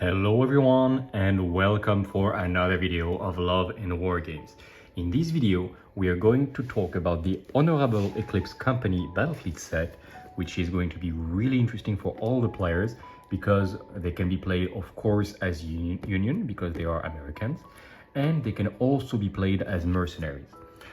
Hello everyone and welcome for another video of Love and Wargames. In this video we are going to talk about the Honourable Eclipse Company Battlefleet Set, which is going to be really interesting for all the players because they can be played of course as Union because they are Americans, and they can also be played as mercenaries.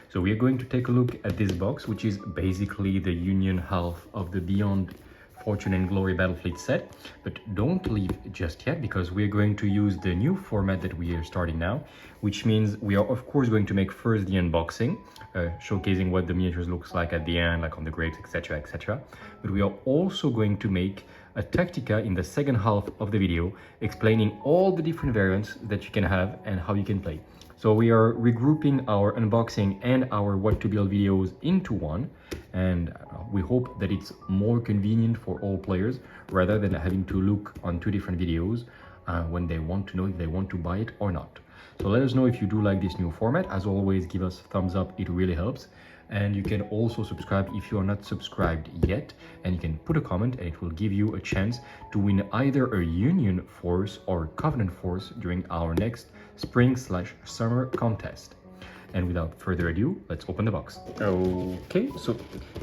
So we are going to take a look at this box, which is basically the Union half of the Beyond Fortune and Glory Battlefleet set, but don't leave just yet because we're going to use the new format that we are starting now, which means we are of course going to make first the unboxing, showcasing what the miniatures looks like at the end, like on the grapes, etc, etc. But we are also going to make a Tactica in the second half of the video, explaining all the different variants that you can have and how you can play. So we are regrouping our unboxing and our what to build videos into one, and we hope that it's more convenient for all players rather than having to look on two different videos when they want to know if they want to buy it or not. So let us know if you do like this new format. As always, give us a thumbs up, it really helps. And you can also subscribe if you are not subscribed yet, and you can put a comment and it will give you a chance to win either a Union Force or Covenant Force during our next spring/summer contest. And without further ado, let's open the box. Okay, so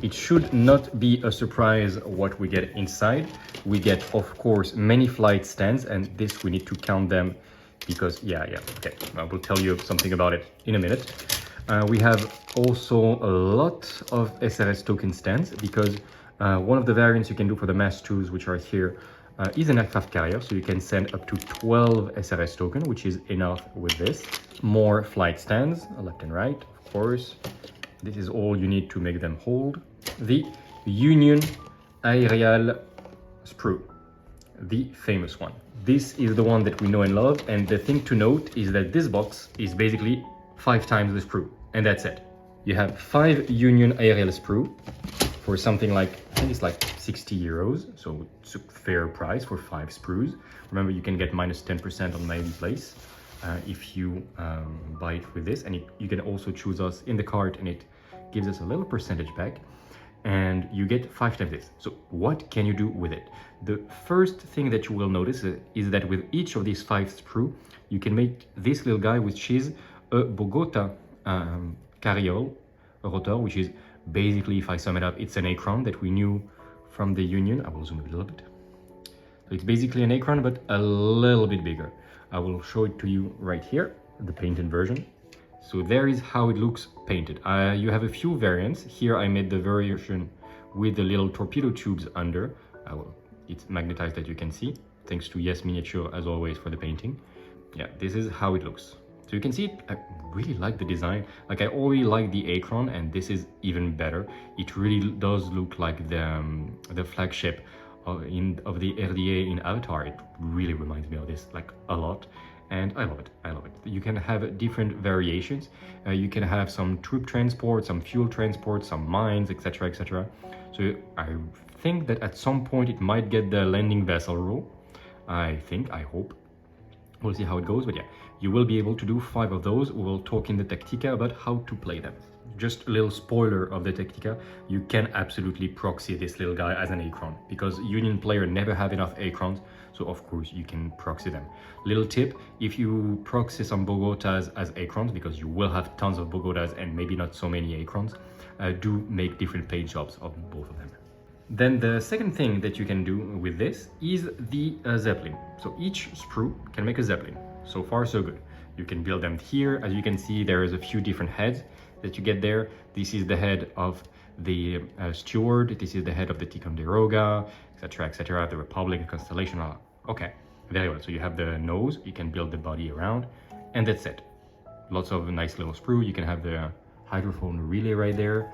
it should not be a surprise what we get inside. We get, of course, many flight stands, and this we need to count them because, okay, I will tell you something about it in a minute. We have also a lot of SRS token stands because one of the variants you can do for the mass 2s, which are here, is an aircraft carrier, so you can send up to 12 SRS token, which is enough with this. More flight stands, left and right, of course. This is all you need to make them hold. The Union Caryall Sprue, the famous one. This is the one that we know and love, and the thing to note is that this box is basically 5 times the sprue, and that's it. You have 5 Union Caryall sprue for something like, I think it's like 60 euros, so it's a fair price for 5 sprues. Remember, you can get minus 10% on my place if you buy it with this, and you can also choose us in the cart, and it gives us a little percentage back, and you get 5 times this. So what can you do with it? The first thing that you will notice is that with each of these 5 sprue, you can make this little guy, which is a Bogota Caryall rotor, which is basically, if I sum it up, it's an Acron that we knew from the Union. I will zoom a little bit. So it's basically an Acron, but a little bit bigger. I will show it to you right here, the painted version. So there is how it looks painted. You have a few variants. Here I made the version with the little torpedo tubes under. It's magnetized that you can see. Thanks to Yes Miniature, as always, for the painting. Yeah, this is how it looks. So you can see, I really like the design. Like, I already like the Acron, and this is even better. It really does look like the flagship of the RDA in Avatar. It really reminds me of this, like, a lot. And I love it, I love it. You can have different variations. You can have some troop transport, some fuel transport, some mines, etc, etc. So I think that at some point it might get the landing vessel rule. I hope. We'll see how it goes, but yeah, you will be able to do 5 of those. We will talk in the Tactica about how to play them. Just a little spoiler of the Tactica, you can absolutely proxy this little guy as an Acron, because Union player never have enough Acrons, so of course you can proxy them. Little tip, if you proxy some Bogotas as Acrons, because you will have tons of Bogotas and maybe not so many Acrons, do make different paint jobs of both of them. Then the second thing that you can do with this is the Zeppelin. So each sprue can make a Zeppelin. So far, so good. You can build them here. As you can see, there is a few different heads that you get there. This is the head of the Steward. This is the head of the Ticonderoga, etc, etc, the Republic, Constellation. Okay, very well. So you have the nose. You can build the body around, and that's it. Lots of nice little sprue. You can have the hydrophone relay right there.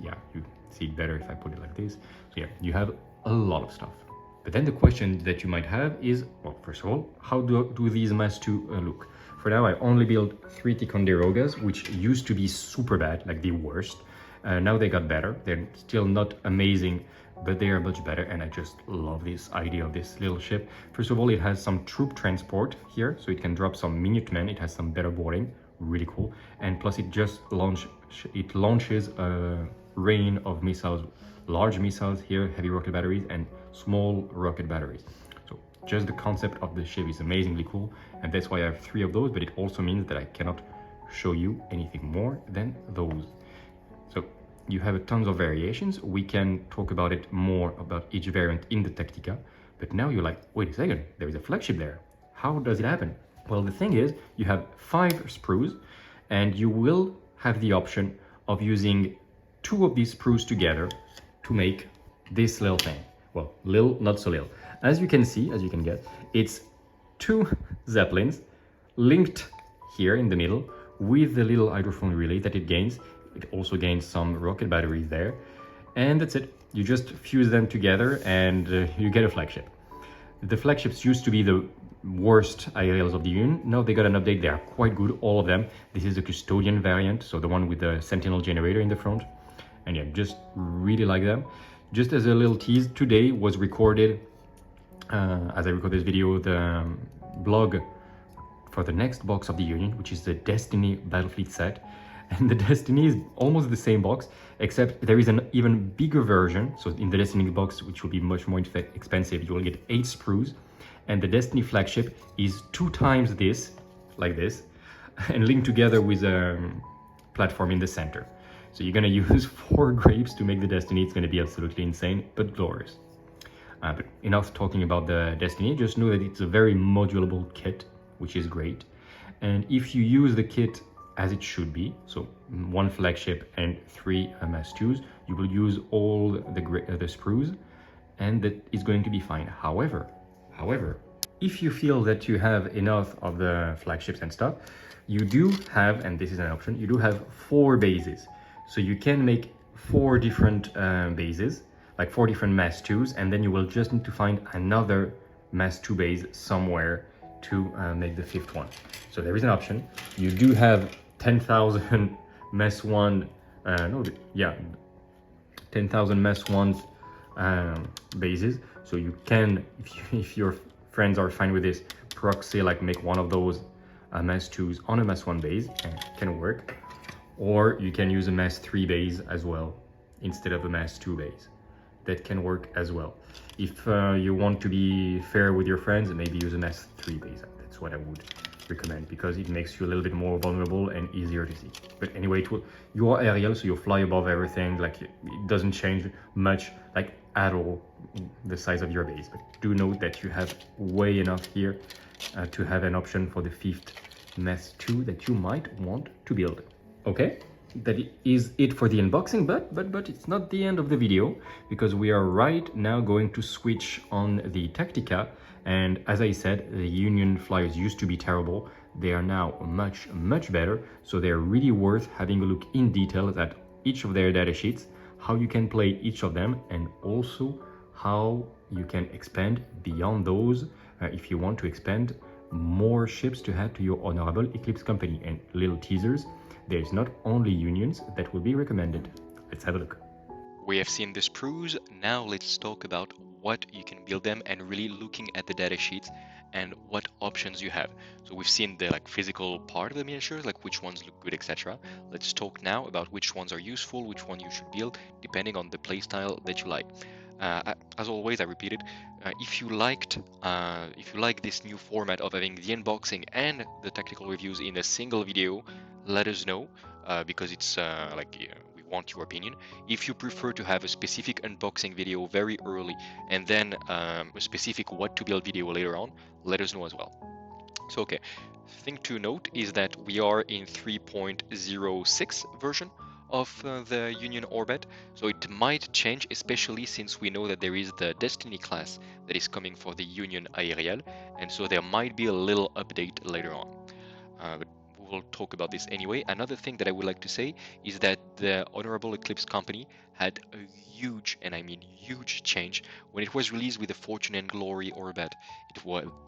Yeah, you see it better if I put it like this. So yeah, you have a lot of stuff. But then the question that you might have is, well, first of all, how do these mass 2 look? For now, I only built 3 Ticonderogas, which used to be super bad, like the worst. Now they got better. They're still not amazing, but they are much better, and I just love this idea of this little ship. First of all, it has some troop transport here, so it can drop some Minutemen. It has some better boarding, really cool. And plus it just launches a rain of missiles, large missiles here, heavy rocket batteries and small rocket batteries. So Just the concept of the ship is amazingly cool, and that's why I have 3 of those, but it also means that I cannot show you anything more than those. So you have tons of variations. We can talk about it more about each variant in the Tactica, but now you're like, wait a second, there is a flagship there. How does it happen? Well, the thing is, you have 5 sprues, and you will have the option of using 2 of these sprues together to make this little thing. Well, little, not so little. As you can see, as you can get, it's 2 Zeppelins linked here in the middle with the little hydrophone relay that it gains. It also gains some rocket batteries there. And that's it. You just fuse them together and you get a flagship. The flagships used to be the worst aerials of the Union. Now they got an update. They are quite good, all of them. This is the Custodian variant, so the one with the Sentinel generator in the front. And yeah, just really like them. Just as a little tease, today was recorded, as I record this video, the blog for the next box of the Union, which is the Destiny Battlefleet Set. And the Destiny is almost the same box, except there is an even bigger version. So in the Destiny box, which will be much more expensive, you will get 8 sprues. And the Destiny flagship is 2 times this, like this, and linked together with a platform in the center. So you're gonna use 4 grapes to make the Destiny. It's gonna be absolutely insane, but glorious. But enough talking about the Destiny, just know that it's a very modulable kit, which is great. And if you use the kit as it should be, so 1 flagship and 3 mass 2s, you will use all the sprues, and that is going to be fine. However, if you feel that you have enough of the flagships and stuff, you do have, and this is an option, you do have 4 bases. So you can make 4 different bases, like 4 different mass 2s, and then you will just need to find another mass 2 base somewhere to make the 5th one. So there is an option. You do have 10,000 mass 1, 10,000 mass 1s bases. So you can, if your friends are fine with this, proxy, like make one of those mass 2s on a mass 1 base, and it can work. Or you can use a mass 3 base as well, instead of a mass 2 base. That can work as well. If you want to be fair with your friends, maybe use a mass 3 base. That's what I would recommend, because it makes you a little bit more vulnerable and easier to see. But anyway, you are aerial, so you fly above everything. Like, it doesn't change much, like at all, the size of your base. But do note that you have way enough here to have an option for the 5th mass 2 that you might want to build. Okay, that is it for the unboxing, but it's not the end of the video, because we are right now going to switch on the Tactica. And as I said, the Union flyers used to be terrible. They are now much better, so they're really worth having a look in detail at each of their datasheets, how you can play each of them, and also how you can expand beyond those if you want to expand more ships to add to your Honourable Eclipse company. And little teasers, there's not only Unions that will be recommended. Let's have a look. We have seen the sprues. Now let's talk about what you can build them, and really looking at the data sheets and what options you have. So we've seen the physical part of the miniatures, like which ones look good, etc. Let's talk now about which ones are useful, which one you should build, depending on the playstyle that you like. As always, I repeat it, if you like this new format of having the unboxing and the tactical reviews in a single video, let us know, because it's we want your opinion. If you prefer to have a specific unboxing video very early and then a specific what to build video later on, let us know as well. So okay, thing to note is that we are in 3.06 version of the Union Orbit, so it might change, especially since we know that there is the Destiny class that is coming for the Union Aerial, and so there might be a little update later on. But we'll talk about this anyway. Another thing that I would like to say is that the Honourable Eclipse company had a huge, and I mean huge, change when it was released with the Fortune and Glory Orbit.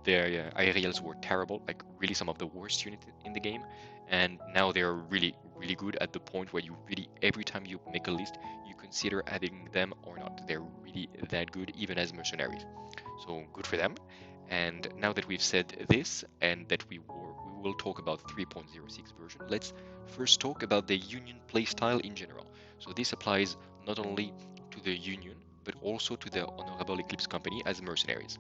Their aerials were terrible, like really some of the worst units in the game, and now they're really good, at the point where you really, every time you make a list, you consider adding them or not. They're really that good, even as mercenaries. So good for them. And now that we've said this, and that we will talk about 3.06 version, let's first talk about the Union playstyle in general. So this applies not only to the Union, but also to the Honourable Eclipse company as mercenaries.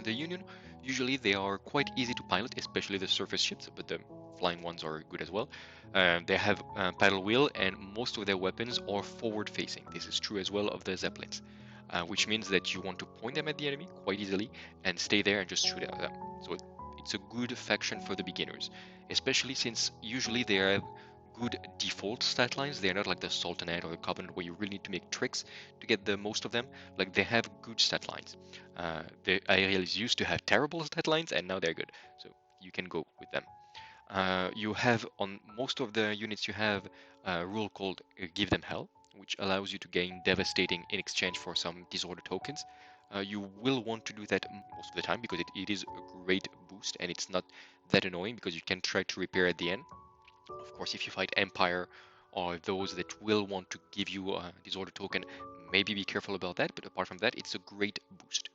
the Union, usually they are quite easy to pilot, especially the surface ships, but the flying ones are good as well. They have paddle wheel, and most of their weapons are forward facing. This is true as well of the Zeppelins, which means that you want to point them at the enemy quite easily and stay there and just shoot at them. So it's a good faction for the beginners, especially since usually they have good default stat lines. They're not like the Sultanate or the Covenant where you really need to make tricks to get the most of them. Like they have good stat lines. The Aerials used to have terrible stat lines and now they're good. So you can go with them. You have on most of the units you have a rule called Give Them Hell, which allows you to gain Devastating in exchange for some Disorder tokens. You will want to do that most of the time because it is a great boost and it's not that annoying because you can try to repair at the end. Of course, if you fight Empire or those that will want to give you a Disorder token, maybe be careful about that, but apart from that, it's a great boost.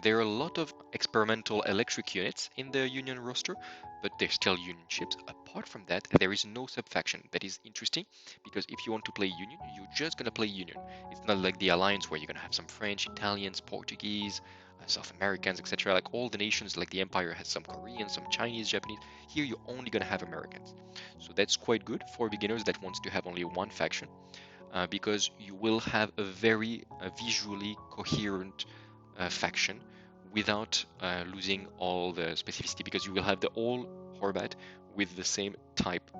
There are a lot of experimental electric units in the Union roster, but they're still Union ships. Apart from that, there is no sub-faction. That is interesting, because if you want to play Union, you're just going to play Union. It's not like the Alliance where you're going to have some French, Italians, Portuguese, South Americans, etc. Like all the nations, like the Empire has some Koreans, some Chinese, Japanese. Here you're only going to have Americans. So that's quite good for beginners that wants to have only one faction, because you will have a very visually coherent faction without losing all the specificity, because you will have the whole Horbat with the same type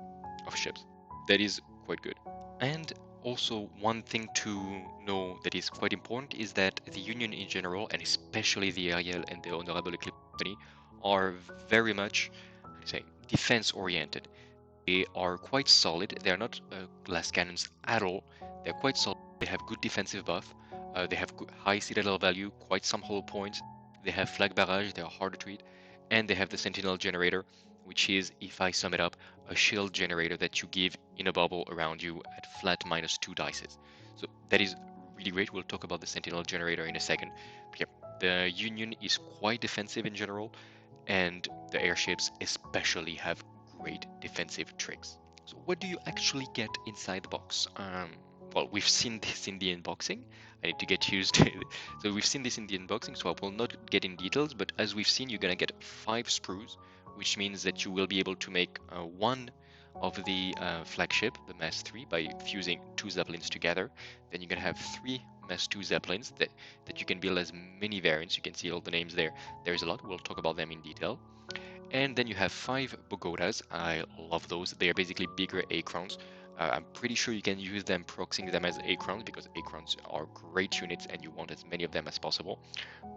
of ships. That is quite good. And also one thing to know that is quite important is that the Union in general, and especially the Ariel and the Honourable Eclipse Company, are very much, say, defense oriented. They are quite solid. They are not glass cannons at all. They're quite solid. They have good defensive buff. They have high citadel value, quite some hollow points. They have flag barrage. They are hard to treat. And they have the Sentinel generator, which is, if I sum it up, a shield generator that you give in a bubble around you at flat -2 dices. So that is really great. We'll talk about the Sentinel generator in a second. But yeah, the Union is quite defensive in general, and the airships especially have great defensive tricks. So what do you actually get inside the box? Well, we've seen this in the unboxing. I need to get used to it. So we've seen this in the unboxing, so I will not get in details, but as we've seen, you're gonna get 5 sprues, which means that you will be able to make one of the flagship, the Mass 3, by fusing 2 Zeppelins together. Then you're gonna have 3 Mass 2 Zeppelins that you can build as many variants. You can see all the names there. There's a lot. We'll talk about them in detail. And then you have 5 Bogotas. I love those. They are basically bigger A-crowns. I'm pretty sure you can use them proxying them as A-crowns, because A-crowns are great units and you want as many of them as possible.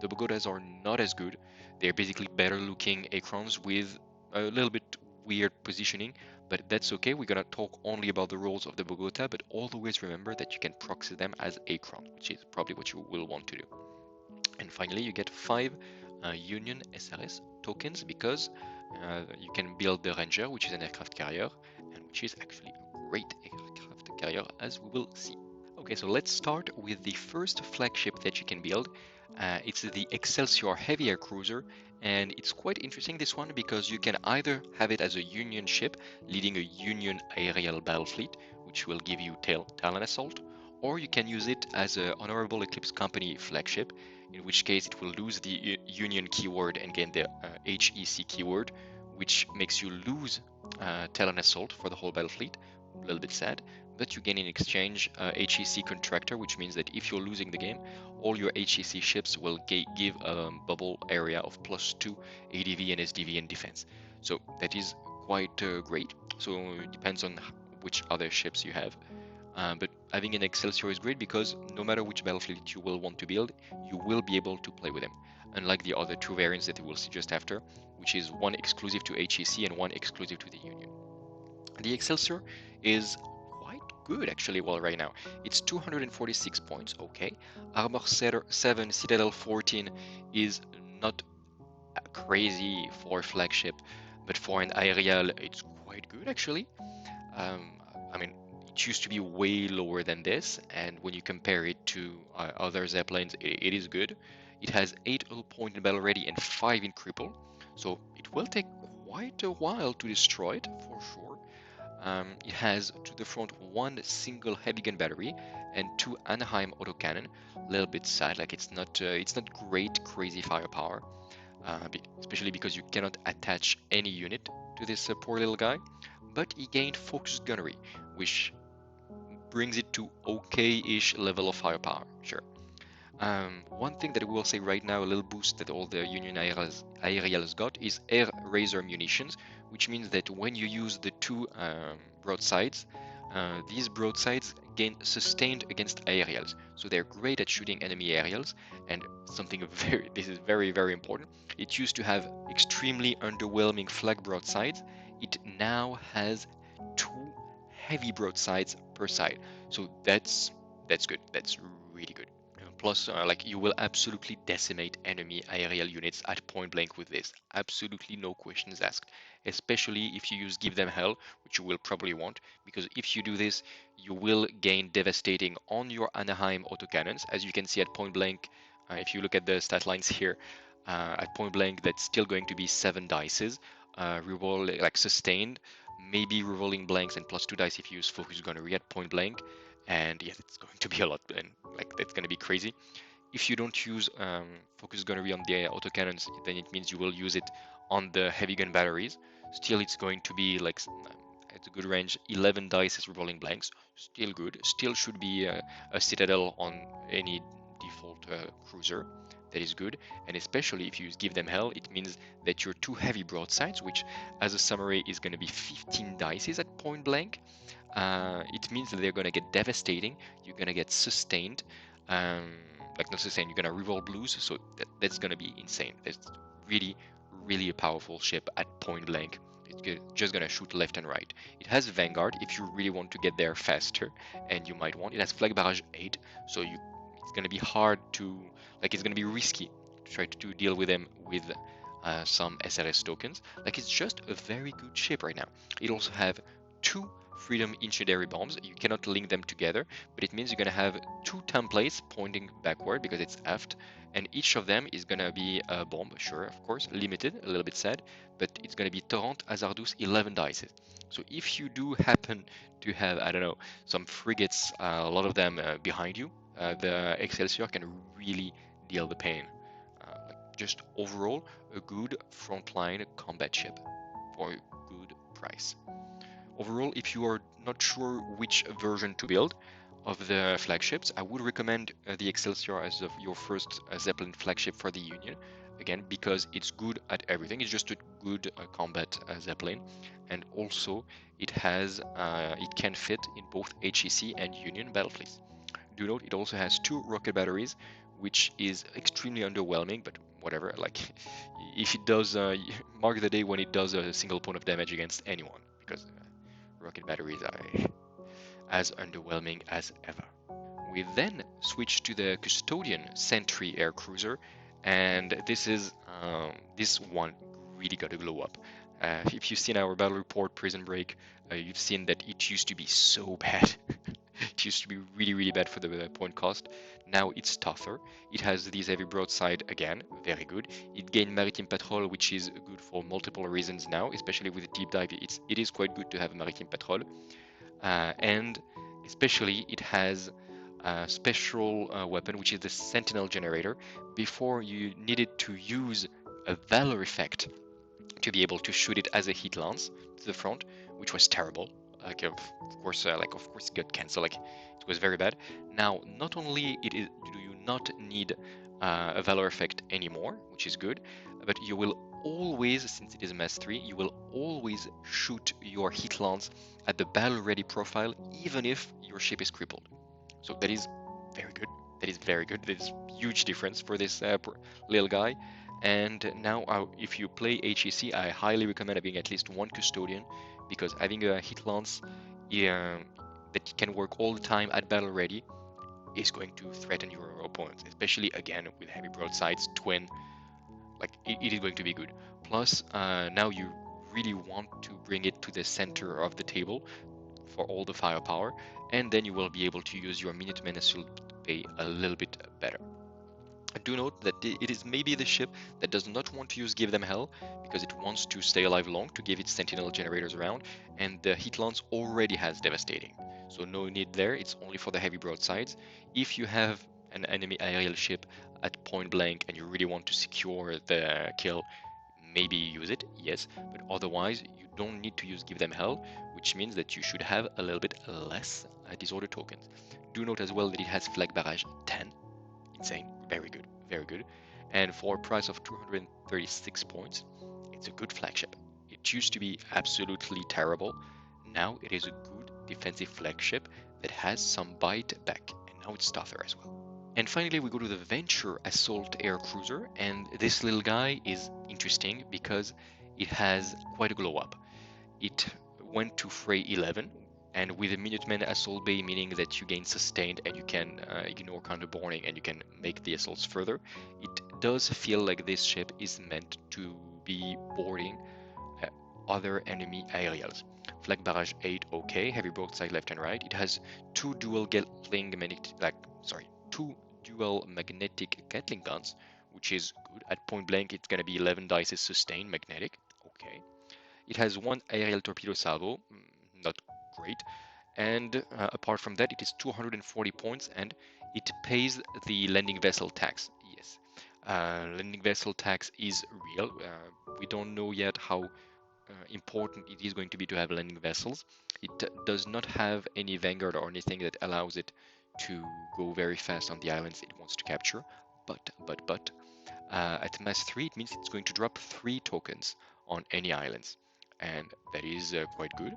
The Bogotas are not as good. They're basically better looking A-crowns with a little bit weird positioning, but that's okay. We're gonna talk only about the roles of the Bogota, but always remember that you can proxy them as A-crowns, which is probably what you will want to do. And finally, you get 5 Union SRS tokens, because you can build the Ranger, which is an aircraft carrier, and which is actually a great aircraft carrier, as we will see. Okay, so let's start with the first flagship that you can build. It's the Excelsior heavy aircruiser, and it's quite interesting, this one, because you can either have it as a Union ship leading a Union aerial battle fleet, which will give you Talon Assault, or you can use it as a Honourable Eclipse Company flagship, in which case it will lose the Union keyword and gain the HEC keyword, which makes you lose Talon Assault for the whole battle fleet. A little bit sad, but you gain in exchange HEC Contractor, which means that if you're losing the game, all your HEC ships will give a bubble area of +2 ADV and SDV and defense. So that is quite great. So it depends on which other ships you have. But having an Excelsior is great because no matter which battlefleet you will want to build, you will be able to play with them. Unlike the other 2 variants that we'll see just after, which is one exclusive to HEC and one exclusive to the Union. The Excelsior is quite good actually, well, right now. It's 246 points, okay. Armor 7, Citadel 14 is not crazy for a flagship, but for an aerial, it's quite good actually. I mean, it used to be way lower than this, and when you compare it to other Zeppelins, it is good. It has 8 hull point in battle ready and 5 in cripple, so it will take quite a while to destroy it for sure. It has to the front 1 single heavy gun battery and 2 Anaheim autocannon. A little bit sad, like it's not great crazy firepower. especially because you cannot attach any unit to this poor little guy. But he gained focused gunnery, which brings it to okay-ish level of firepower, sure. One thing that I will say right now, a little boost that all the Union Aerials got is Aircruiser munitions, which means that when you use the two broadsides, these broadsides gain sustained against aerials. So they're great at shooting enemy aerials, and this is very, very important. It used to have extremely underwhelming flag broadsides. It now has 2 heavy broadsides per side. So that's good. That's really good. Plus, like you will absolutely decimate enemy aerial units at point blank with this. Absolutely no questions asked. Especially if you use Give Them Hell, which you will probably want, because if you do this, you will gain devastating on your Anaheim autocannons. As you can see at point blank, if you look at the stat lines here, at point blank, that's still going to be 7 dices. Reroll like sustained, maybe rerolling blanks and +2 dice if you use focus gunnery at point blank. And yeah, it's going to be a lot, and like that's going to be crazy. If you don't use focus gunnery on the autocannons, then it means you will use it on the heavy gun batteries. Still, it's going to be like at a good range, 11 dice as rolling blanks. Still good. Still should be a citadel on any default cruiser. That is good. And especially if you give them hell, it means that your 2 heavy broadsides, which as a summary is going to be 15 dice at point blank, it means that they're going to get devastating. You're going to get sustained. Like not sustained, you're going to reroll blues. So that's going to be insane. That's really, really a powerful ship at point blank. It's just going to shoot left and right. It has Vanguard if you really want to get there faster, and you might want. It has Flag Barrage 8, so it's going to be hard to, like it's going to be risky to try to deal with them with some SRS tokens. Like it's just a very good ship right now. It also have 2 Freedom Incendiary Bombs. You cannot link them together, but it means you're going to have 2 templates pointing backward because it's aft, and each of them is going to be a bomb, sure, of course, limited, a little bit sad, but it's going to be Torrent, Hazardous, 11 dices. So if you do happen to have, I don't know, some frigates, a lot of them behind you, the Excelsior can really deal the pain. Like just overall, a good frontline combat ship for a good price. Overall, if you are not sure which version to build of the flagships, I would recommend the Excelsior as your first Zeppelin flagship for the Union. Again, because it's good at everything. It's just a good combat Zeppelin, and also it can fit in both HEC and Union battlefleets. Do note it also has 2 rocket batteries, which is extremely underwhelming, but whatever. Like, if it does, mark the day when it does a single point of damage against anyone, because rocket batteries are as underwhelming as ever. We then switch to the Custodian Sentry Aircruiser, and this one really got a glow up. If you've seen our battle report Prison Break, you've seen that it used to be so bad. It used to be really, really bad for the point cost. Now it's tougher. It has these heavy broadside again, very good. It gained Maritime Patrol, which is good for multiple reasons now, especially with the deep dive. It is quite good to have Maritime Patrol, and especially it has a special weapon, which is the Sentinel Generator. Before you needed to use a Valor effect to be able to shoot it as a heat lance to the front, which was terrible. Like of course it got cancelled. Like it was very bad. Now not only do you not need a Valor effect anymore, which is good, but you will always, since it is a mastery, you will always shoot your heat lance at the battle ready profile, even if your ship is crippled. So that is very good. That is very good. That is huge difference for this little guy. And now, if you play HEC, I highly recommend having at least 1 Custodian, because having a hit lance that can work all the time at battle ready is going to threaten your opponents, especially again with heavy broadsides, twin. Like it is going to be good. Plus, now you really want to bring it to the center of the table for all the firepower, and then you will be able to use your Minutemen Assault Bay a little bit better. Do note that it is maybe the ship that does not want to use Give Them Hell, because it wants to stay alive long to give its Sentinel generators around, and the heat lance already has Devastating. So no need there, it's only for the heavy broadsides. If you have an enemy aerial ship at point blank and you really want to secure the kill, maybe use it, yes, but otherwise you don't need to give them hell, which means that you should have a little bit less disorder tokens. Do note as well that it has flag barrage 10, insane, very good, very good, and for a price of 236 points, it's a good flagship. It used to be absolutely terrible, now it is a good defensive flagship that has some bite back, and now it's tougher as well. And finally, we go to the Venture Assault Aircruiser, and this little guy is interesting because it has quite a glow up. It went to Fray 11, and with a Minuteman Assault Bay, meaning that you gain sustained and you can ignore counterboarding and you can make the assaults further, it does feel like this ship is meant to be boarding other enemy aerials. Flag barrage 8, okay, heavy broadside left and right. It has two dual magnetic Gatling guns, which is good. At point blank, it's gonna be 11 dice sustained magnetic. Okay. It has one aerial torpedo salvo, not great. And apart from that, it is 240 points and it pays the landing vessel tax. Yes, landing vessel tax is real. We don't know yet how important it is going to be to have landing vessels. It does not have any vanguard or anything that allows it to go very fast on the islands it wants to capture. But at mass 3, it means it's going to drop 3 tokens on any islands, and that is quite good.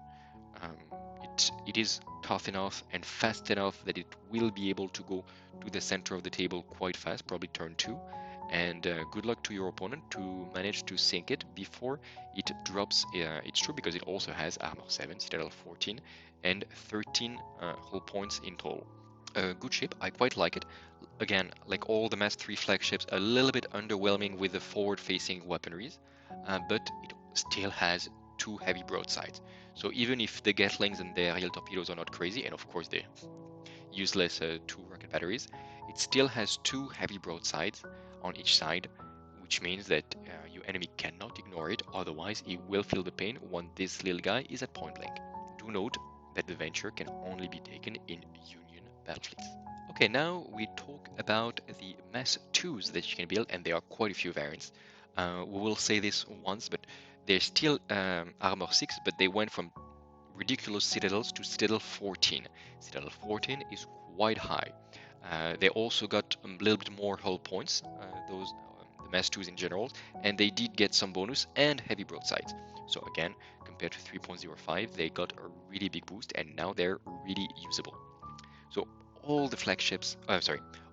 It is tough enough and fast enough that it will be able to go to the center of the table quite fast, probably turn 2. And good luck to your opponent to manage to sink it before it drops its troop, because it also has armor 7, citadel 14, and 13 hull points in total. Good ship, I quite like it. Again, like all the Mass 3 flagships, a little bit underwhelming with the forward-facing weaponries, but it still has 2 heavy broadsides. So even if the Gatlings and the aerial torpedoes are not crazy, and of course the useless 2 rocket batteries, it still has 2 heavy broadsides on each side, which means that your enemy cannot ignore it, otherwise he will feel the pain when this little guy is at point blank. Do note that the Venture can only be taken in Union battle fleets. Okay, now we talk about the Mass 2s that you can build, and there are quite a few variants. We will say this once, but they're still armor 6, but they went from ridiculous citadels to citadel 14. Citadel 14 is quite high. They also got a little bit more hull points, the Mass 2s in general, and they did get some bonus and heavy broadsides. So again, compared to 3.05, they got a really big boost, and now they're really usable. So all the flagships,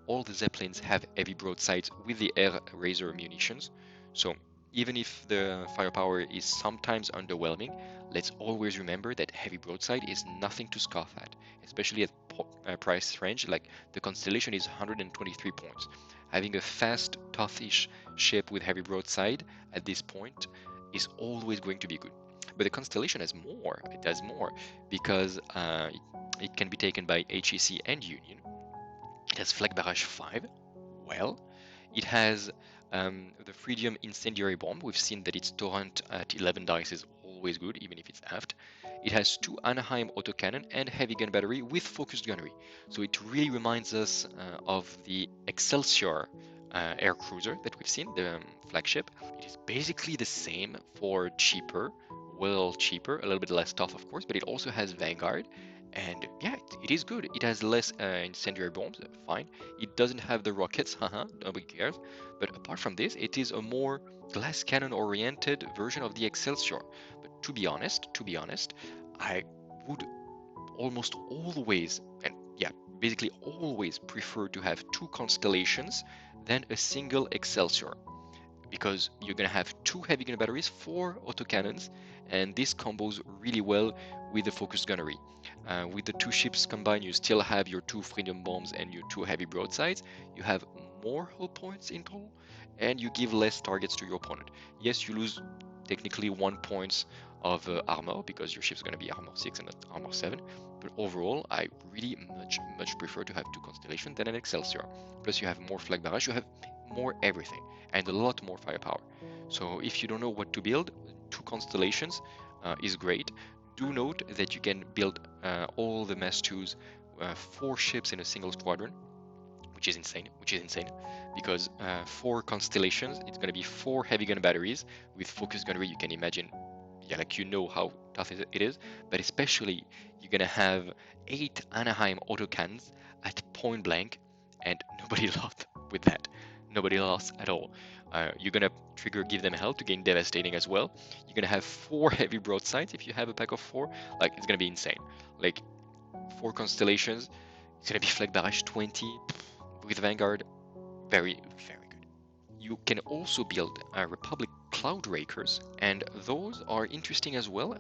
all the Zeppelins have heavy broadsides with the Aircruiser munitions. So even if the firepower is sometimes underwhelming, let's always remember that heavy broadside is nothing to scoff at, especially at price range. Like the Constellation is 123 points. Having a fast, toughish ship with heavy broadside at this point is always going to be good. But the Constellation has more. It does more because it can be taken by HEC and Union. It has Flag Barrage 5. Well, it has the Freedom Incendiary Bomb. We've seen that its torrent at 11 dice is always good, even if it's aft. It has 2 Anaheim autocannon and heavy gun battery with focused gunnery. So it really reminds us of the Excelsior Aircruiser that we've seen, the flagship. It is basically the same for cheaper, well cheaper, a little bit less tough of course, but it also has Vanguard. And yeah, it is good. It has less incendiary bombs, fine. It doesn't have the rockets, haha, nobody cares. But apart from this, it is a more glass cannon oriented version of the Excelsior. But to be honest, I would almost always, and yeah, basically always prefer to have 2 Constellations than a single Excelsior, because you're gonna have 2 heavy gun batteries, 4 autocannons, and this combos really well with the focused gunnery. With the 2 ships combined, you still have your 2 Freedom bombs and your 2 heavy broadsides. You have more hull points in total, and you give less targets to your opponent. Yes, you lose technically 1 point of armor because your ship's gonna be armor 6 and not armor 7. But overall, I really much prefer to have 2 Constellation than an Excelsior. Plus, you have more flag barrage, you have more everything, and a lot more firepower. So if you don't know what to build, 2 Constellations is great. Do note that you can build all the Mass 2s, 4 ships in a single squadron, which is insane, because 4 constellations, it's going to be 4 heavy gun batteries with focus gunnery. You can imagine, yeah, like you know how tough it is, but especially you're going to have 8 Anaheim autocannons at point blank, and nobody lost with that. Nobody lost at all. You're going to trigger give them hell to gain devastating as well. You're going to have 4 heavy broadsides if you have a pack of 4. Like, it's going to be insane. Like, 4 constellations, it's going to be flag barrage 20 with Vanguard. Very, very good. You can also build Republic Cloudrakers, and those are interesting as well.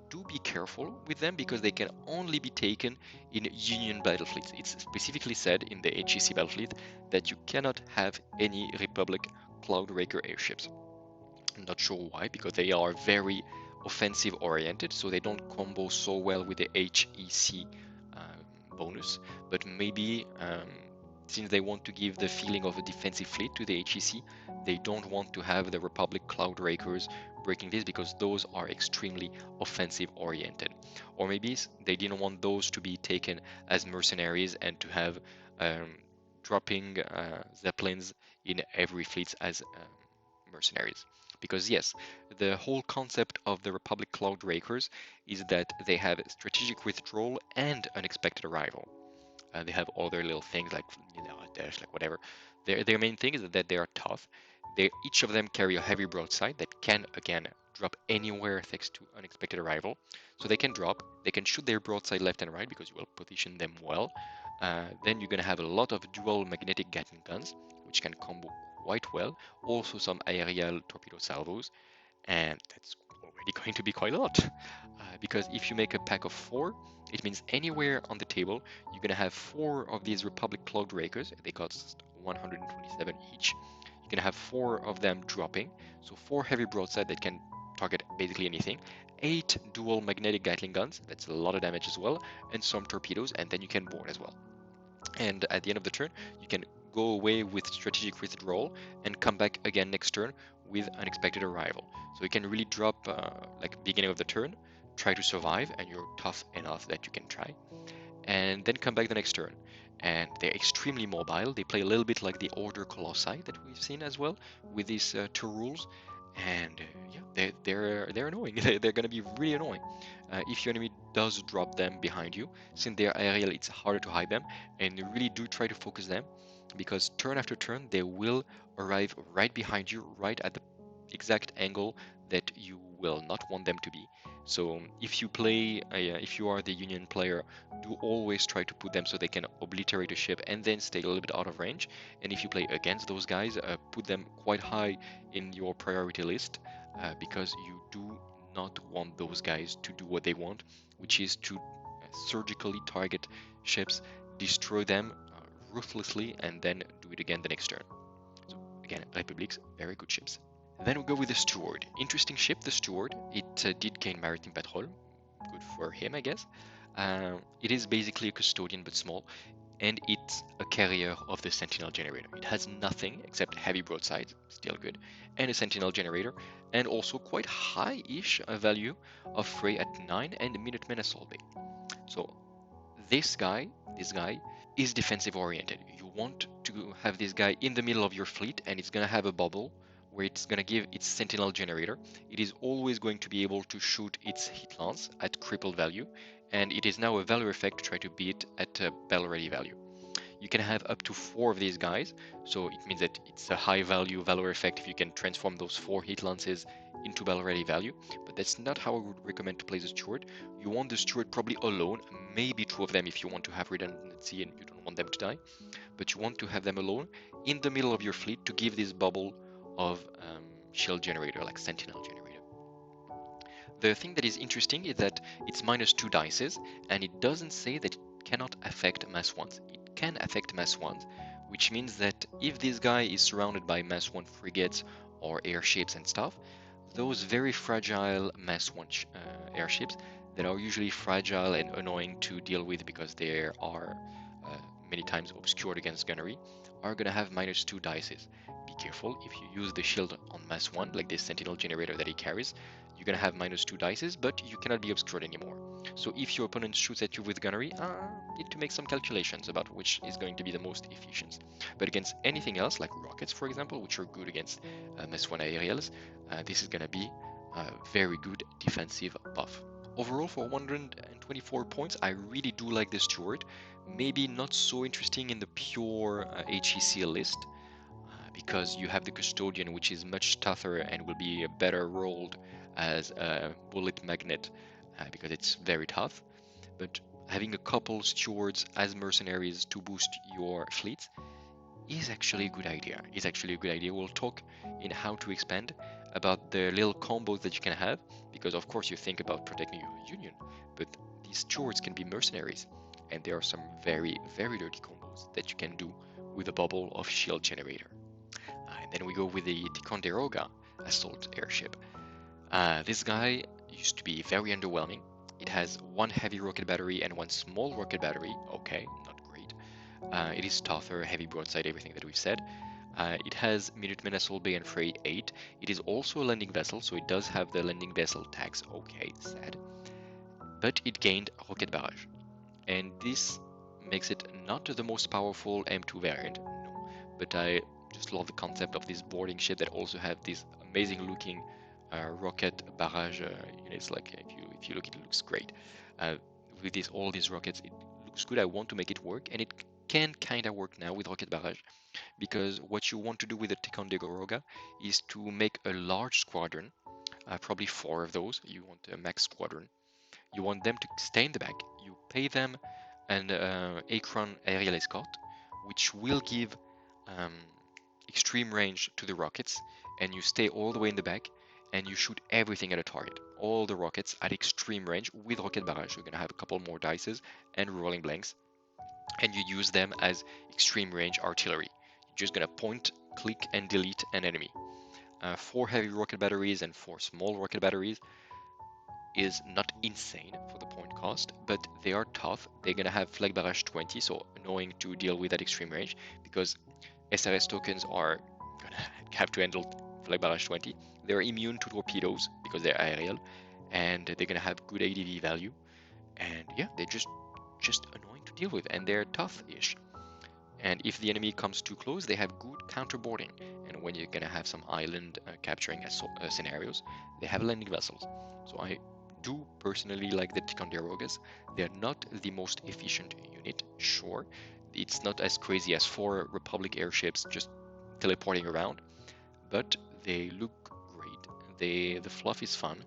Do be careful with them because they can only be taken in Union battlefleets. It's specifically said in the HEC battlefleet that you cannot have any Republic Cloudraker airships. I'm not sure why, because they are very offensive oriented, so they don't combo so well with the HEC bonus. But maybe since they want to give the feeling of a defensive fleet to the HEC, they don't want to have the Republic Cloudrakers breaking this because those are extremely offensive oriented. Or maybe they didn't want those to be taken as mercenaries and to have dropping Zeppelins in every fleet as mercenaries. Because yes, the whole concept of the Republic Cloudrakers is that they have strategic withdrawal and unexpected arrival. They have all their little things like, you know, dash, like whatever. Their main thing is that they are tough. Each of them carry a heavy broadside that can again drop anywhere thanks to unexpected arrival. So they can drop, they can shoot their broadside left and right because you will position them well. Then you're gonna have a lot of dual magnetic Gatling guns, which can combo quite well. Also some aerial torpedo salvos, and that's already going to be quite a lot. Because if you make a pack of 4, it means anywhere on the table you're gonna have 4 of these Republic Cloudrakers. They cost 127 each. You're gonna have 4 of them dropping, so 4 heavy broadside that can target basically anything. 8 dual magnetic Gatling guns, that's a lot of damage as well, and some torpedoes, and then you can board as well. And at the end of the turn, you can go away with strategic withdrawal and come back again next turn with unexpected arrival. So you can really drop like beginning of the turn, try to survive, and you're tough enough that you can try, and then come back the next turn. And they're extremely mobile. They play a little bit like the Order Colossi that we've seen as well with these 2 rules. And yeah, they're annoying. They're gonna be really annoying if your enemy does drop them behind you. Since they're aerial, it's harder to hide them, and you really do try to focus them because turn after turn they will arrive right behind you, right at the exact angle that you will not want them to be. So if you are the Union player, do always try to put them so they can obliterate a ship and then stay a little bit out of range. And if you play against those guys, put them quite high in your priority list because you do not want those guys to do what they want, which is to surgically target ships, destroy them ruthlessly, and then do it again the next turn. So again, Republics, very good ships. Then we go with the Steward. Interesting ship, the Steward. It did gain maritime patrol. Good for him, I guess. It is basically a Custodian but small, and it's a carrier of the Sentinel generator. It has nothing except heavy broadsides, still good, and a Sentinel generator, and also quite high-ish value of fray at 9 and Minutemen assault bay. So this guy is defensive oriented. You want to have this guy in the middle of your fleet, and it's gonna have a bubble where it's gonna give its Sentinel generator. It is always going to be able to shoot its hit lance at crippled value, and it is now a valor effect to try to beat at a battle ready value. You can have up to 4 of these guys, so it means that it's a high value valor effect if you can transform those 4 hit lances into battle ready value, but that's not how I would recommend to play the Steward. You want the Steward probably alone, maybe 2 of them if you want to have redundancy and you don't want them to die, but you want to have them alone in the middle of your fleet to give this bubble of shield generator, like Sentinel generator. The thing that is interesting is that it's -2 dices, and it doesn't say that it cannot affect mass 1s. It can affect mass 1s, which means that if this guy is surrounded by mass 1 frigates or airships and stuff, those very fragile mass 1 airships that are usually fragile and annoying to deal with because they are many times obscured against gunnery, are going to have -2 dices. Be careful, if you use the shield on mass 1, like this Sentinel generator that he carries, you're going to have -2 dices, but you cannot be obscured anymore. So if your opponent shoots at you with gunnery, need to make some calculations about which is going to be the most efficient. But against anything else, like rockets, for example, which are good against S1 aerials, this is going to be a very good defensive buff. Overall, for 124 points, I really do like this steward. Maybe not so interesting in the pure HEC list, because you have the Custodian, which is much tougher and will be better rolled as a bullet magnet because it's very tough. But having a couple stewards as mercenaries to boost your fleet is actually a good idea. Is actually a good idea. We'll talk in how to expand about the little combos that you can have, because of course you think about protecting your union, but these stewards can be mercenaries, and there are some very, very dirty combos that you can do with a bubble of shield generator. And then we go with the Ticonderoga assault airship. This guy used to be very underwhelming. It has one heavy rocket battery and one small rocket battery. Okay, not great. It is tougher, heavy broadside, everything that we've said. It has Minuteman Assault Bay and Freight 8. It is also a landing vessel, so it does have the landing vessel tags. Okay, sad. But it gained rocket barrage. And this makes it not the most powerful M2 variant, no. But I just love the concept of this boarding ship that also have this amazing looking rocket barrage units. Like if you look, it looks great. With all these rockets, it looks good. I want to make it work, and it can kind of work now with rocket barrage, because what you want to do with the Ticonderoga is to make a large squadron, probably 4 of those. You want a max squadron. You want them to stay in the back. You pay them an Acron aerial escort, which will give um, extreme range to the rockets, and you stay all the way in the back and you shoot everything at a target. All the rockets at extreme range with rocket barrage. You're going to have a couple more dices and rolling blanks, and you use them as extreme range artillery. You're just going to point, click, and delete an enemy. 4 heavy rocket batteries and 4 small rocket batteries is not insane for the point cost, but they are tough. They're going to have flag barrage 20, so annoying to deal with at extreme range, because SRS tokens are going to have to handle flag barrage 20. They're immune to torpedoes because they're aerial, and they're going to have good ADV value. And yeah, they're just annoying to deal with, and they're tough-ish. And if the enemy comes too close, they have good counterboarding. And when you're going to have some island capturing scenarios, they have landing vessels. So I do personally like the Ticonderogas. They're not the most efficient unit, sure. It's not as crazy as 4 Republic airships just teleporting around, but they look great. The fluff is fun,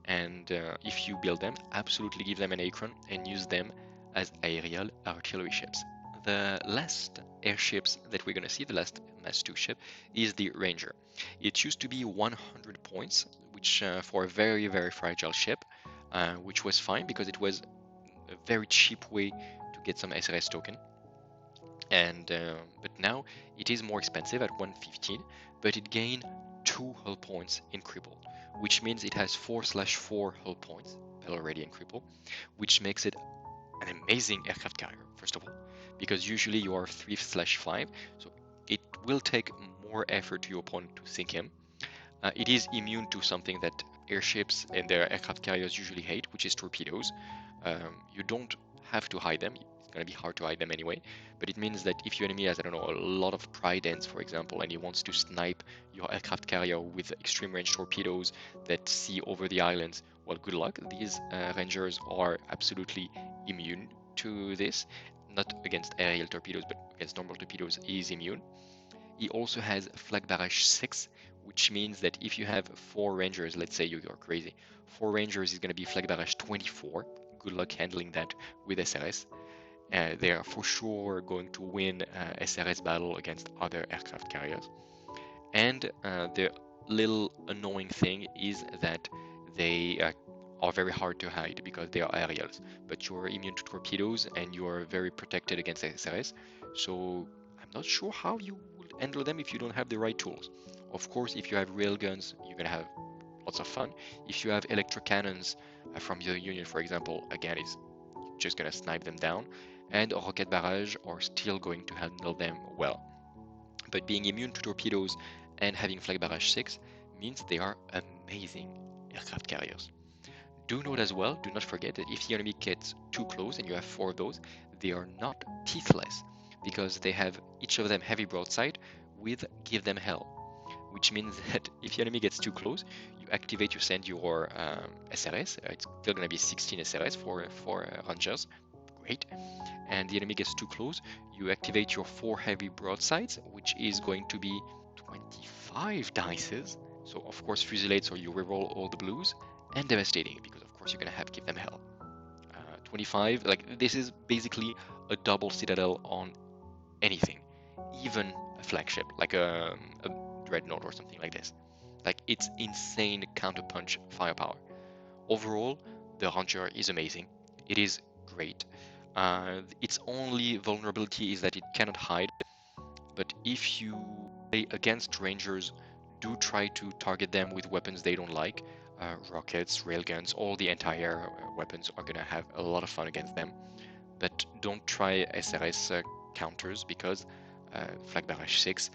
and if you build them, absolutely give them an Acron and use them as aerial artillery ships. The last airships that we're going to see, the last Mass 2 ship, is the Ranger. It used to be 100 points, which for a very, very fragile ship, which was fine because it was a very cheap way to get some SRS token. And but now it is more expensive at 115, but it gained 2 hull points in cripple, which means it has 4/4 hull points already in cripple, which makes it an amazing aircraft carrier, first of all, because usually you are 3/5, so it will take more effort to your opponent to sink him. It is immune to something that airships and their aircraft carriers usually hate, which is torpedoes. You don't have to hide them. It's going to be hard to hide them anyway, but it means that if your enemy has, I don't know, a lot of tridents, for example, and he wants to snipe your aircraft carrier with extreme range torpedoes that see over the islands, well, good luck. These Rangers are absolutely immune to this. Not against aerial torpedoes, but against normal torpedoes, he is immune. He also has flag barrage 6, which means that if you have 4 Rangers, let's say you're crazy, 4 Rangers is going to be flag barrage 24. Good luck handling that with SRS. They are for sure going to win SRS battle against other aircraft carriers. And the little annoying thing is that they are very hard to hide because they are aerials, but you're immune to torpedoes and you're very protected against SRS. So I'm not sure how you will handle them if you don't have the right tools. Of course, if you have railguns, you're gonna have lots of fun. If you have electro cannons from your union, for example, again, it's just gonna snipe them down, and rocket barrage are still going to handle them well. But being immune to torpedoes and having flag barrage 6 means they are amazing aircraft carriers. Do note as well, do not forget that if the enemy gets too close, and you have 4 of those, they are not teethless, because they have each of them heavy broadside with give them hell, which means that if the enemy gets too close, you activate, you send your SRS. It's still going to be 16 SRS for Rangers. Great. And the enemy gets too close, you activate your 4 heavy broadsides, which is going to be 25 dices. So of course fusillade, so you reroll all the blues, and devastating, because of course you're going to have give them hell. 25, like this is basically a double citadel on anything, even a flagship, like a dreadnought or something like this. Like, it's insane counterpunch firepower. Overall, the Ranger is amazing. It is great. Its only vulnerability is that it cannot hide, but if you play against Rangers, do try to target them with weapons they don't like. Rockets, railguns, all the entire weapons are gonna have a lot of fun against them. But don't try SRS counters, because Flag Barrage 6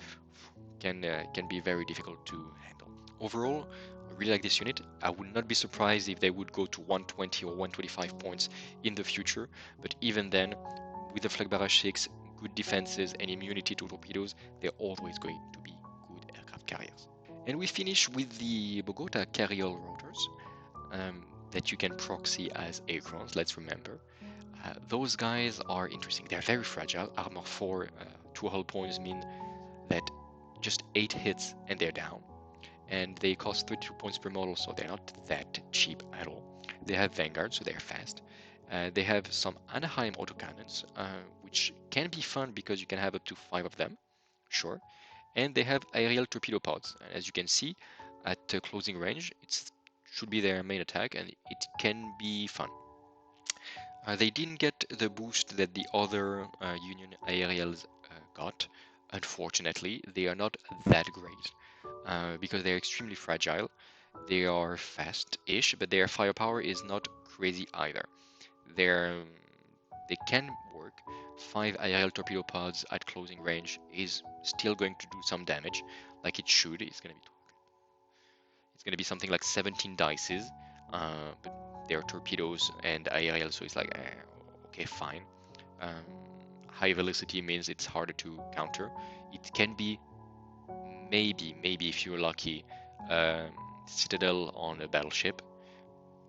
can be very difficult to handle. Overall, I really like this unit. I would not be surprised if they would go to 120 or 125 points in the future, but even then, with the Flag Barrage 6, good defenses and immunity to torpedoes, they're always going to be good aircraft carriers. And we finish with the Bogota Caryall Rotors that you can proxy as Aircrons, let's remember. Those guys are interesting. They're very fragile. Armor 4 2 hull points mean that just 8 hits and they're down. And they cost 32 points per model, so they're not that cheap at all. They have Vanguard, so they're fast. They have some Anaheim autocannons, which can be fun because you can have up to 5 of them, sure. And they have aerial torpedo pods. And as you can see, at closing range, it should be their main attack, and it can be fun. They didn't get the boost that the other Union aerials got. Unfortunately, they are not that great because they're extremely fragile. They are fast-ish, but their firepower is not crazy either. They can work. 5 aerial torpedo pods at closing range is still going to do some damage, like it should. It's gonna be something like 17 dices, but they're torpedoes and aerial, so it's like okay, fine. High velocity means it's harder to counter. It can be maybe if you're lucky, citadel on a battleship.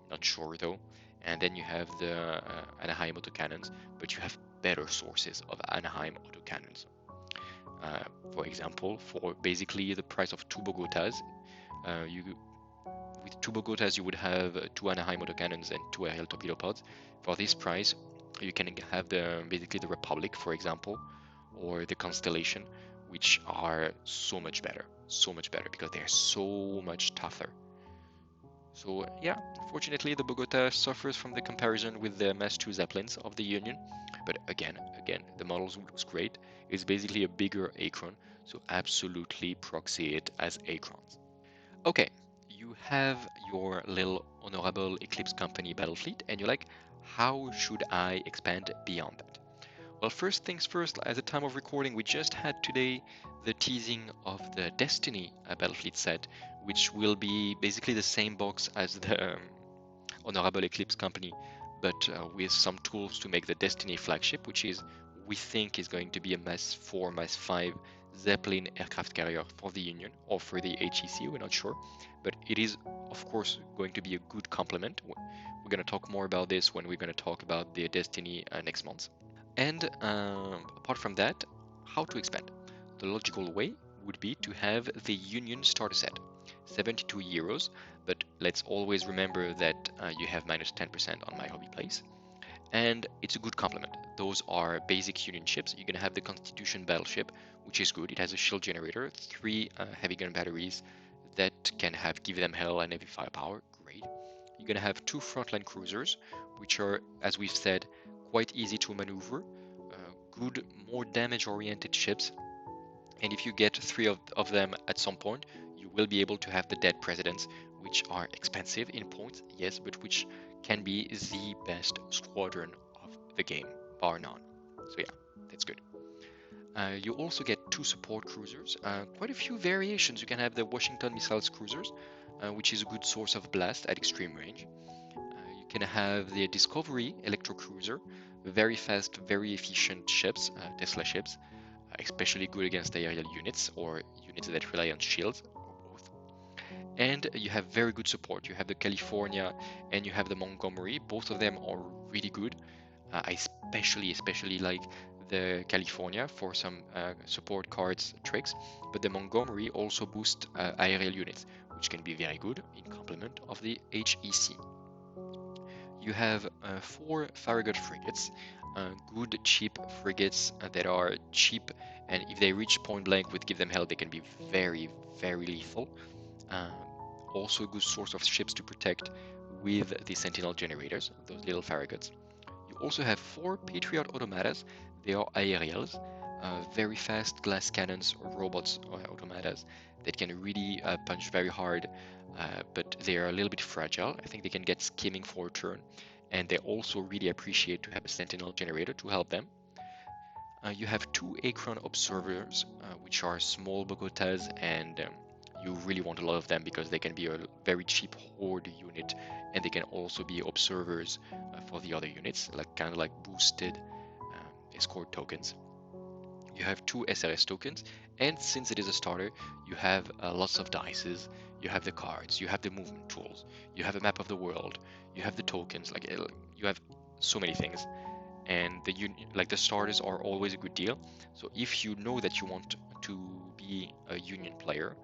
Not sure though. And then you have the Anaheim autocannons, but you have better sources of Anaheim autocannons. For example, for basically the price of 2 Bogotas, with 2 Bogotas you would have 2 Anaheim autocannons and 2 aerial torpedo pods. For this price, you can have basically the Republic, for example, or the Constellation, which are so much better because they're so much tougher. So yeah, fortunately the Bogota suffers from the comparison with the Mass 2 Zeppelins of the Union, but again, the models looks great. It's basically a bigger Acron, so absolutely proxy it as Acrons. Okay, you have your little Honourable Eclipse Company battle fleet, and you're like, how should I expand beyond that? Well, first things first, at the time of recording, we just had today the teasing of the Destiny Battlefleet set, which will be basically the same box as the Honourable Eclipse Company, but with some tools to make the Destiny flagship, which we think is going to be a Mass 4, Mass 5 Zeppelin aircraft carrier for the Union, or for the HEC, we're not sure, but it is, of course, going to be a good complement. We're going to talk more about this when we're going to talk about the Destiny next month. And apart from that, how to expand? The logical way would be to have the Union starter set, 72 euros, but let's always remember that you have minus 10% on My Hobby Place, and it's a good complement. Those are basic Union ships. You're going to have the Constitution battleship, which is good. It has a shield generator, 3 heavy gun batteries that can give them hell and heavy firepower. Great. You're going to have 2 frontline cruisers, which are, as we've said, quite easy to maneuver, good, more damage-oriented ships, and if you get 3 of them at some point, you will be able to have the dead presidents, which are expensive in points, yes, but which can be the best squadron of the game, bar none. So yeah, that's good. You also get 2 support cruisers, quite a few variations. You can have the Washington Missiles cruisers, which is a good source of blast at extreme range. can have the Discovery Electrocruiser, very fast, very efficient ships, Tesla ships, especially good against aerial units or units that rely on shields, or both. And you have very good support. You have the California and you have the Montgomery. Both of them are really good. I especially like the California for some support cards tricks, but the Montgomery also boosts aerial units, which can be very good in complement of the HEC. You have 4 Farragut frigates, good cheap frigates that are cheap, and if they reach point blank with give them hell, they can be very lethal. Uh, Also a good source of ships to protect with the Sentinel generators, those little Farraguts. You also have 4 Patriot automatas. They are aerials, very fast glass cannons or robots or automatas that can really punch very hard, but they are a little bit fragile. I think they can get skimming for a turn, and they also really appreciate to have a Sentinel generator to help them. You have 2 Acron observers, which are small Bogotas, and you really want a lot of them because they can be a very cheap horde unit, and they can also be observers for the other units, like kind of like boosted escort tokens. You have 2 SRS tokens, and since it is a starter, you have lots of dices, you have the cards, you have the movement tools, you have a map of the world, you have the tokens, like you have so many things. And the starters are always a good deal. So if you know that you want to be a union player,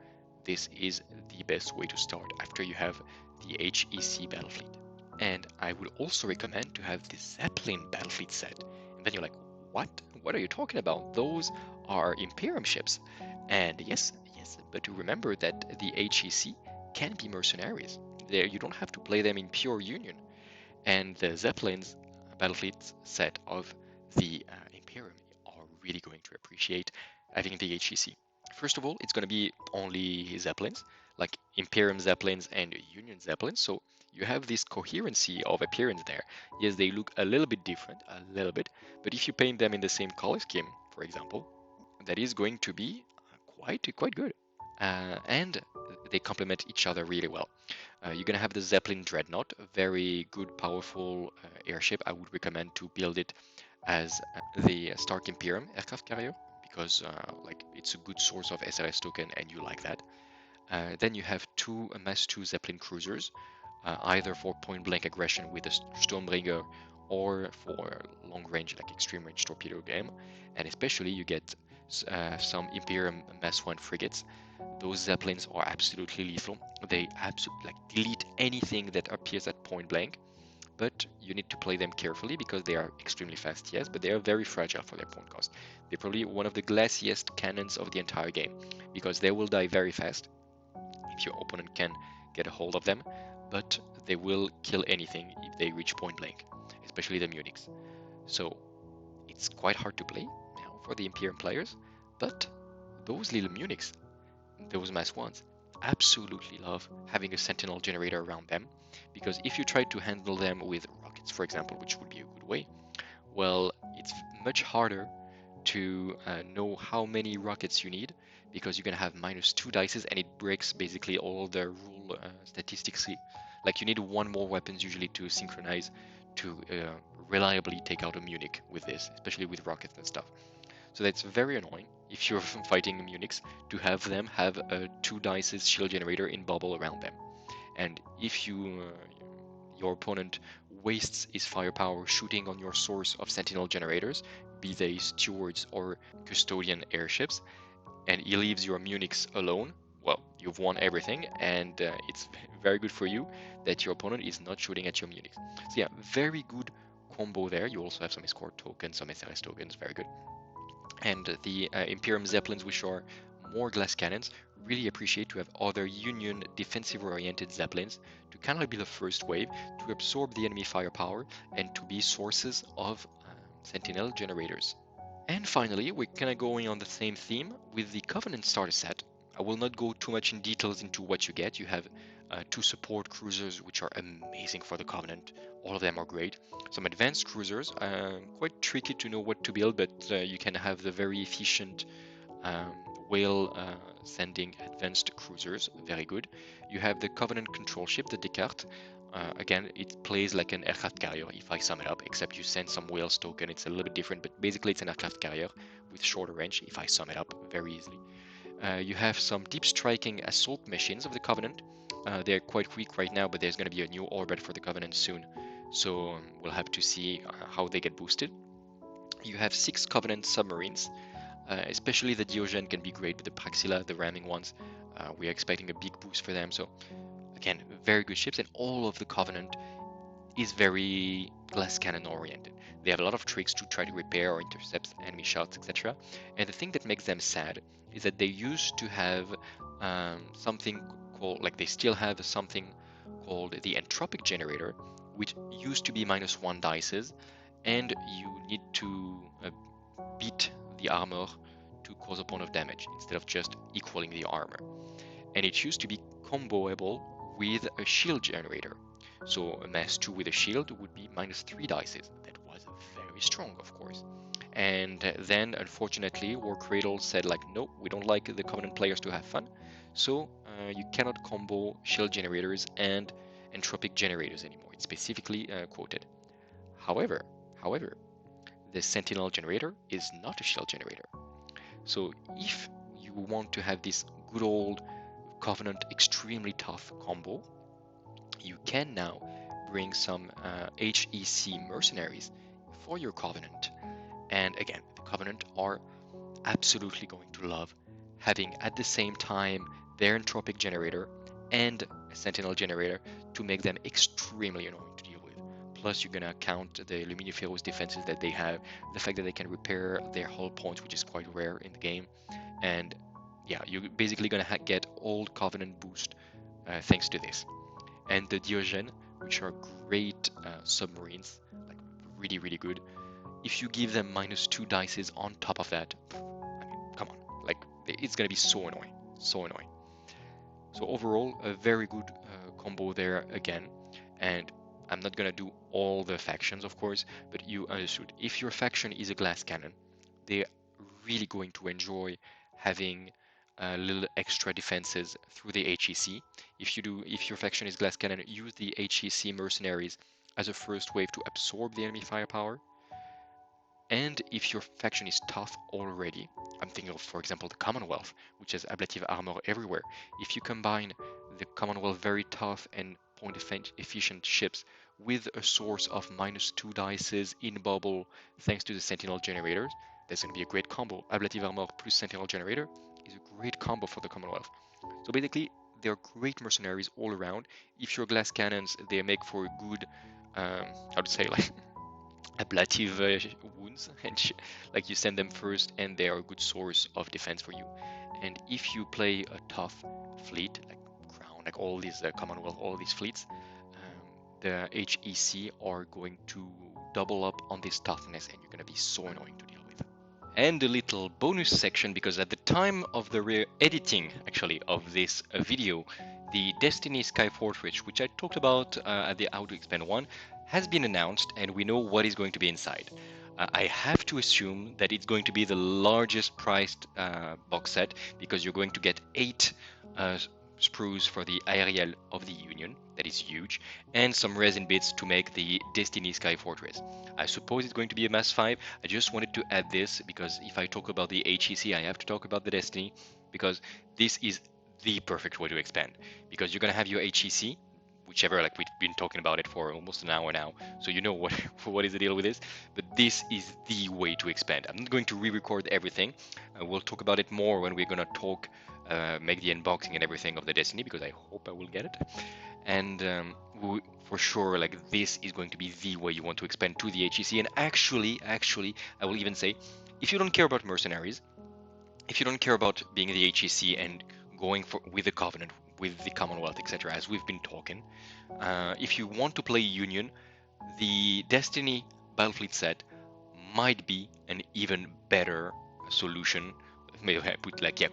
this is the best way to start after you have the HEC Battlefleet. And I would also recommend to have the Zeppelin Battlefleet Set. And then you're like, what? What are you talking about? Those are Imperium ships. And yes, but to remember that the HEC can be mercenaries. There, you don't have to play them in pure Union. And the Zeppelin's Battlefleet set of the Imperium are really going to appreciate having the HEC. First of all, it's going to be only Zeppelins, like Imperium Zeppelins and Union Zeppelins, so you have this coherency of appearance there. Yes, they look a little bit different, but if you paint them in the same color scheme, for example, that is going to be quite good. And they complement each other really well. You're gonna have the Zeppelin Dreadnought, a very good, powerful airship. I would recommend to build it as the Stark Imperium aircraft carrier because like it's a good source of SRS token and you like that. Then you have 2 Mass 2 Zeppelin cruisers, either for point blank aggression with the Stormbringer or for long range, like extreme range torpedo game. And especially you get some Imperium Mass 1 frigates. Those Zeppelins are absolutely lethal. They absolutely delete anything that appears at point blank, but you need to play them carefully because they are extremely fast, yes, but they are very fragile for their point cost. They're probably one of the glassiest cannons of the entire game because they will die very fast if your opponent can get a hold of them, but they will kill anything if they reach point blank, especially the Munichs. So it's quite hard to play now for the Imperium players, but those little Munichs, those mass ones, absolutely love having a Sentinel generator around them, because if you try to handle them with rockets, for example, which would be a good way, well, it's much harder to know how many rockets you need, because you're gonna have -2 dices and it breaks basically all the rule statistics. Like you need 1 more weapons usually to synchronize to reliably take out a Munich with this, especially with rockets and stuff. So that's very annoying if you're fighting Munichs to have them have a 2 dices shield generator in bubble around them. And if your opponent wastes his firepower shooting on your source of Sentinel generators, be they Stewards or Custodian airships, and he leaves your Munichs alone, well, you've won everything, and it's very good for you that your opponent is not shooting at your Munichs. So yeah, very good combo there. You also have some escort tokens, some SRS tokens, very good. And the Imperium Zeppelins, which are more glass cannons, really appreciate to have other Union defensive-oriented Zeppelins to kind of be the first wave, to absorb the enemy firepower, and to be sources of Sentinel generators. And finally, we're kind of going on the same theme with the Covenant starter set. I will not go too much in details into what you get. You have 2 support cruisers, which are amazing for the Covenant. All of them are great. Some advanced cruisers, quite tricky to know what to build, but you can have the very efficient whale sending advanced cruisers, very good. You have the Covenant control ship, the Descartes, Again, it plays like an aircraft carrier if I sum it up, except you send some whales token. It's a little bit different, but basically it's an aircraft carrier with shorter range if I sum it up very easily. You have some deep striking assault machines of the Covenant. They're quite weak right now, but there's going to be a new orbit for the Covenant soon. So we'll have to see how they get boosted. You have 6 Covenant submarines, especially the Diogen can be great, but the Praxilla, the ramming ones, we are expecting a big boost for them. So again, very good ships, and all of the Covenant is very glass cannon oriented. They have a lot of tricks to try to repair or intercept enemy shots, etc. And the thing that makes them sad is that they used to have something called, like they still have something called the entropic generator, which used to be -1 dices, and you need to beat the armor to cause a point of damage instead of just equaling the armor. And it used to be comboable with a shield generator. So a -2 with a shield would be -3 dices. That was very strong, of course. And then, unfortunately, War Cradle said like, no, we don't like the Covenant players to have fun. So you cannot combo shield generators and entropic generators anymore. It's specifically quoted. However, the Sentinel generator is not a shield generator. So if you want to have this good old Covenant extremely tough combo, you can now bring some HEC mercenaries for your Covenant. And again, the Covenant are absolutely going to love having at the same time their entropic generator and a Sentinel generator to make them extremely annoying to deal with. Plus, you're gonna count the Luminiferous defenses that they have, the fact that they can repair their hull points, which is quite rare in the game, and yeah, you're basically gonna get old Covenant boost thanks to this. And the Diogen, which are great submarines, like really good. If you give them -2 dices on top of that, I mean, come on, like it's gonna be so annoying, so annoying. So overall, a very good combo there again. And I'm not gonna do all the factions, of course, but you understood. If your faction is a glass cannon, they're really going to enjoy having little extra defenses through the HEC. If your faction is glass cannon, use the HEC mercenaries as a first wave to absorb the enemy firepower. And if your faction is tough already, I'm thinking of, for example, the Commonwealth, which has ablative armor everywhere. If you combine the Commonwealth very tough and point efficient ships with a source of -2 dices in bubble thanks to the Sentinel generators, that's going to be a great combo. Ablative armor plus Sentinel generator is a great combo for the Commonwealth. So basically, they're great mercenaries all around. If your glass cannons, they make for a good, I would say, like ablative wounds, and like you send them first, and they are a good source of defense for you. And if you play a tough fleet, like Crown, like all these Commonwealth, all these fleets, the HEC are going to double up on this toughness, and you're going to be so annoying to deal with. And a little bonus section, because at the time of the editing, actually, of this video, the Destiny Sky Fortress, which I talked about at the How to Expand one, has been announced, and we know what is going to be inside. I have to assume that it's going to be the largest priced box set, because you're going to get 8 sprues for the Aircraft of the Union, that is huge, and some resin bits to make the Destiny Sky Fortress. I suppose it's going to be a Mass 5. I just wanted to add this because if I talk about the HEC, I have to talk about the Destiny, because this is the perfect way to expand. Because you're going to have your HEC, whichever, like we've been talking about it for almost an hour now, so you know what is the deal with this, but this is the way to expand. I'm not going to re-record everything. We'll talk about it more when we're going to talk, make the unboxing and everything of the Destiny, because I hope I will get it. And for sure, like this is going to be the way you want to expand to the HEC. And actually, I will even say, if you don't care about mercenaries, if you don't care about being the HEC and going with the Covenant, with the Commonwealth, etc., as we've been talking, if you want to play Union, the Destiny Battlefleet set might be an even better solution. Maybe I put like, yeah,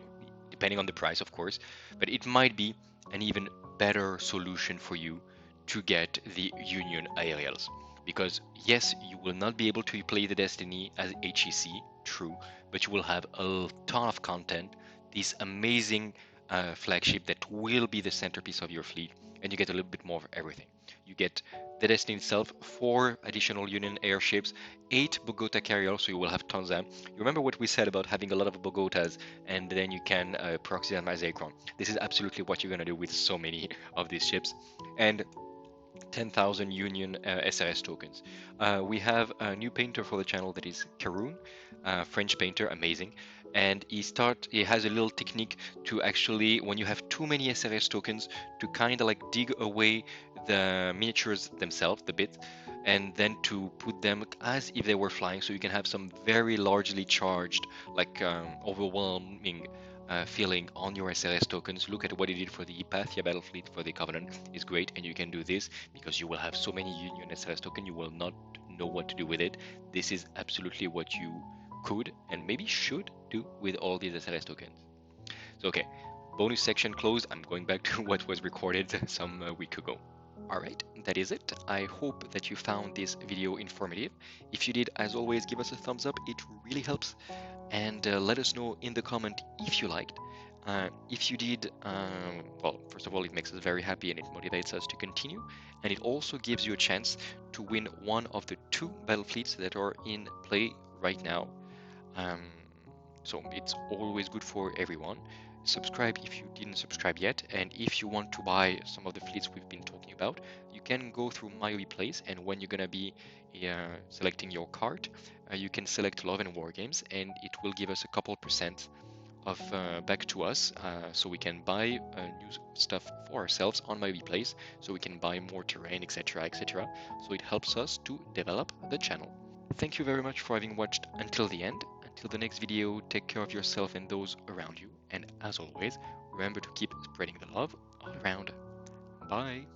depending on the price, of course, but it might be an even better solution for you to get the Union aerials. Because yes, you will not be able to play the Destiny as HEC, true, but you will have a ton of content, these amazing flagship that will be the centerpiece of your fleet, and you get a little bit more of everything. You get the Destiny itself, 4 additional Union airships, 8 Bogota Caryall, so you will have tons of them. You remember what we said about having a lot of Bogotas, and then you can proxy them as Aircron. This is absolutely what you're going to do with so many of these ships. And 10,000 Union SRS tokens. We have a new painter for the channel that is Karoon, French painter, amazing. And he has a little technique to actually, when you have too many SRS tokens, to kind of like dig away the miniatures themselves, the bit, and then to put them as if they were flying, so you can have some very largely charged, like overwhelming feeling on your SRS tokens. Look at what he did for the Ipathia Battlefleet for the Covenant is great, and you can do this because you will have so many Union SRS token, you will not know what to do with it. This is absolutely what you could and maybe should do with all these SRS tokens. So okay, bonus section closed. I'm going back to what was recorded some week ago. Alright, that is it. I hope that you found this video informative. If you did, as always, give us a thumbs up, it really helps. And let us know in the comment if you liked. If you did, well, first of all, it makes us very happy and it motivates us to continue. And it also gives you a chance to win one of the 2 battle fleets that are in play right now. So it's always good for everyone. Subscribe if you didn't subscribe yet, and if you want to buy some of the fleets we've been talking about, you can go through My Place, and when you're gonna be selecting your cart, you can select Love and Wargames, and it will give us a couple percent of back to us, so we can buy new stuff for ourselves on My Place, so we can buy more terrain, etc., etc. So it helps us to develop the channel. Thank you very much for having watched until the end. Until the next video, take care of yourself and those around you. And as always, remember to keep spreading the love all around. Bye!